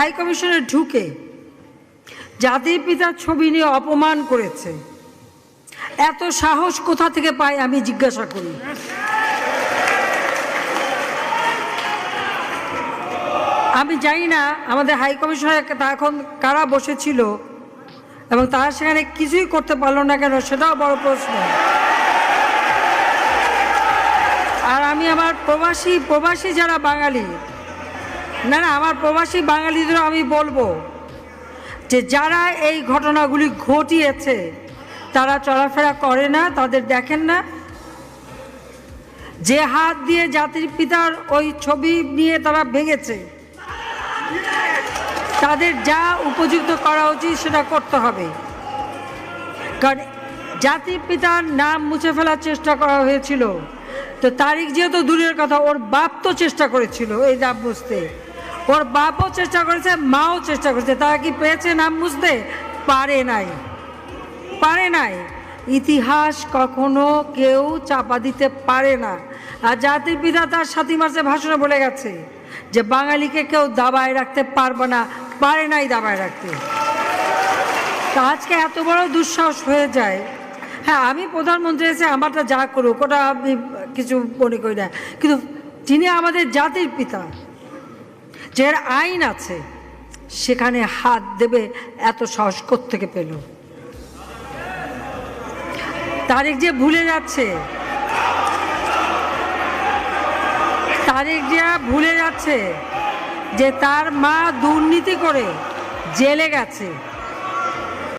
High কমিশনে ঢুকে জাতির পিতার ছবি নিয়ে অপমান করেছে। এত সাহস কোথা থেকে পায় আমি জিজ্ঞাসা করি। আমি জানি না আমাদের হাই কমিশনে এখন কারা বসেছিল এবং তারা সেখানে কিছুই করতে পারলো না কেন, সেটাও বড় প্রশ্ন। আর আমি আমার প্রবাসী যারা বাঙালি, না আমার প্রবাসী বাঙালিদেরও আমি বলবো যে যারা এই ঘটনাগুলি ঘটিয়েছে তারা চলাফেরা করে না, তাদের দেখেন না। যে হাত দিয়ে জাতির পিতার ওই ছবি নিয়ে তারা ভেঙেছে, তাদের যা উপযুক্ত করা উচিত সেটা করতে হবে। কারণ জাতির পিতার নাম মুছে ফেলার চেষ্টা করা হয়েছিল, তো তারিখ যেহেতু দূরের কথা, ওর বাপ তো চেষ্টা করেছিল এই নাম মুছতে, ওর বাপও চেষ্টা করেছে, মাও চেষ্টা করেছে। তারা কি পেয়েছে নাম মুছতে? পারে নাই। ইতিহাস কখনো কেউ চাপা দিতে পারে না। আর জাতির পিতা তার 7 মার্চে ভাষণে বলে গেছে যে বাঙালিকে কেউ দাবায় রাখতে পারবে না, পারে নাই দাবায় রাখতে। তা আজকে এত বড় দুঃসাহস হয়ে যায়। হ্যাঁ, আমি প্রধানমন্ত্রী এসে আমারটা যা করুক ওটা আমি কিছু মনে করি না, কিন্তু যিনি আমাদের জাতির পিতা, যার আইন আছে, সেখানে হাত দেবে এত সাহস কোত্থেকে পেল? তারেক যে ভুলে যাচ্ছে যে তার মা দুর্নীতি করে জেলে গেছে।